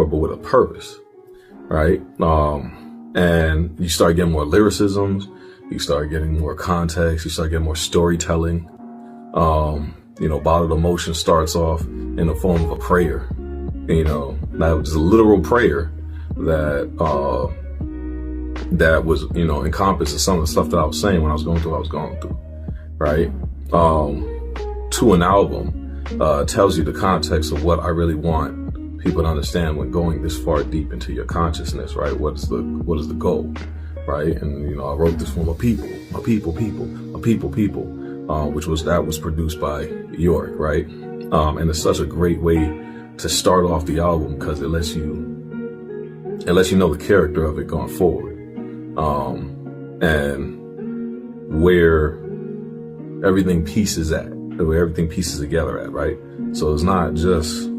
but with a purpose, right? And you start getting more lyricisms, you start getting more context, you start getting more storytelling. Bottled Emotion starts off in the form of a prayer. That was a literal prayer that was, encompasses some of the stuff that I was saying when I was going through what I was going through, right? To an album, tells you the context of what I really want people to understand when going this far deep into your consciousness, right? What is the goal, right? And, I wrote this for my people, which was produced by York, right? And it's such a great way to start off the album because it lets you know the character of it going forward, and where everything pieces together at, right? So it's not just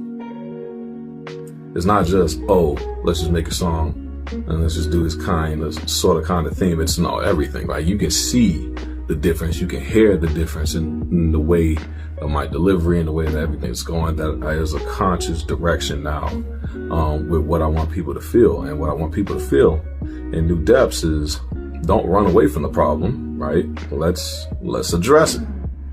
let's just make a song and let's just do this kind of theme. It's everything, right? You can see the difference, you can hear the difference in the way of my delivery and the way that everything's going. That there's a conscious direction now with what I want people to feel. And what I want people to feel in New Depths is, don't run away from the problem, right? Let's address it,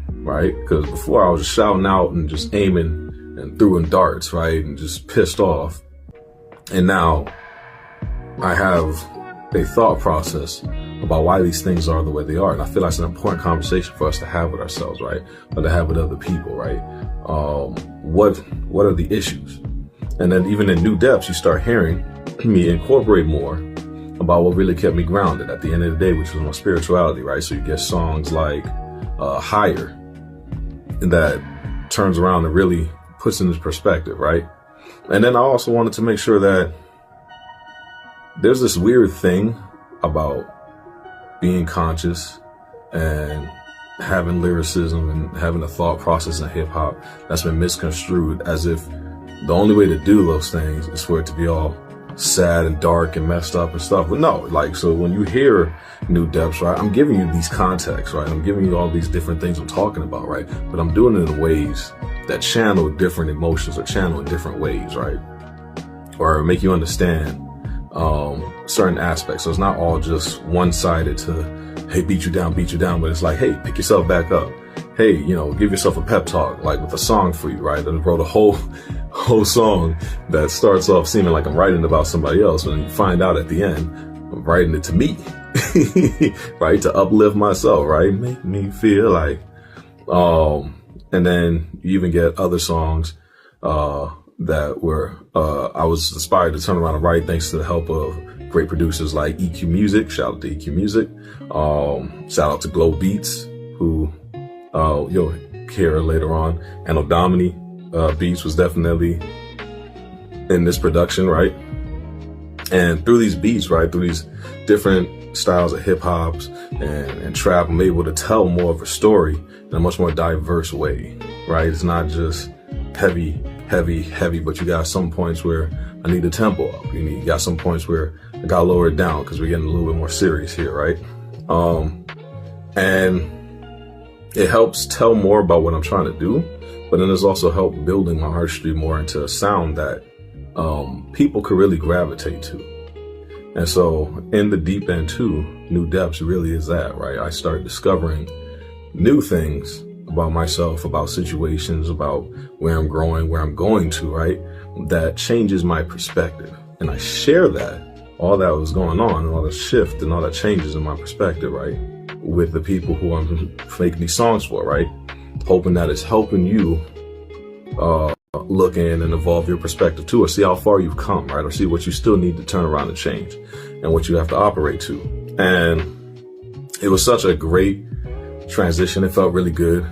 right? Because before I was just shouting out and just aiming and throwing darts, right? And just pissed off. And now I have a thought process about why these things are the way they are. And I feel that's an important conversation for us to have with ourselves, right? Or to have with other people, right? What are the issues? And then even in New Depths, you start hearing me incorporate more about what really kept me grounded at the end of the day, which was my spirituality, right? So you get songs like Higher, and that turns around and really puts into perspective, right? And then I also wanted to make sure that there's this weird thing about being conscious and having lyricism and having a thought process in hip hop that's been misconstrued as if the only way to do those things is for it to be all sad and dark and messed up and stuff. But no, so when you hear New Depths, right, I'm giving you these contexts, right? I'm giving you all these different things I'm talking about, right? But I'm doing it in ways that channel different emotions or channel in different ways, right? Or make you understand certain aspects. So it's not all just one-sided to, hey, beat you down, but it's like, hey, pick yourself back up. Hey, give yourself a pep talk, like with a song for you, right? And I wrote a whole song that starts off seeming like I'm writing about somebody else, and you find out at the end, I'm writing it to me, right? To uplift myself, right? Make me feel like, and then you even get other songs, that were, I was inspired to turn around and write thanks to the help of great producers like EQ Music. Shout out to EQ Music. Shout out to Glow Beats, who you'll hear later on. And Odomini Beats was definitely in this production, right? And through these beats, right, through these different styles of hip hops and trap, I'm able to tell more of a story in a much more diverse way, right? It's not just heavy, but you got some points where I need the tempo up. You got some points where I got to lower it down because we're getting a little bit more serious here, right? And it helps tell more about what I'm trying to do, but then it's also helped building my artistry more into a sound that people could really gravitate to. And so in the Deepend 2, New Depths really is that, right? I start discovering new things about myself, about situations, about where I'm growing, where I'm going to, right? That changes my perspective. And I share all that was going on, and all the shift and all that changes in my perspective, right? With the people who I'm making these songs for, right? Hoping that it's helping you look in and evolve your perspective too, or see how far you've come, right? Or see what you still need to turn around and change and what you have to operate to. And it was such a great transition. It felt really good,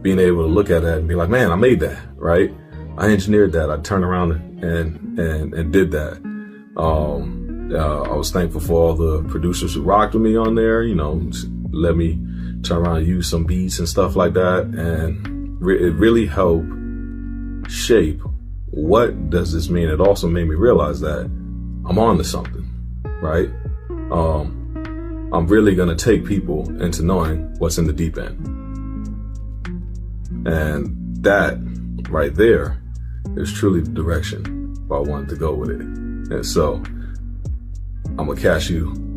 being able to look at that and be like, man, I made that, right? I engineered that. I turned around and did that. I was thankful for all the producers who rocked with me on there, let me turn around and use some beats and stuff like that. And it really helped shape what does this mean. It also made me realize that I'm on to something, right? I'm really going to take people into knowing what's in the deep end. And that right there is truly the direction but I wanted to go with it. And so I'm gonna catch you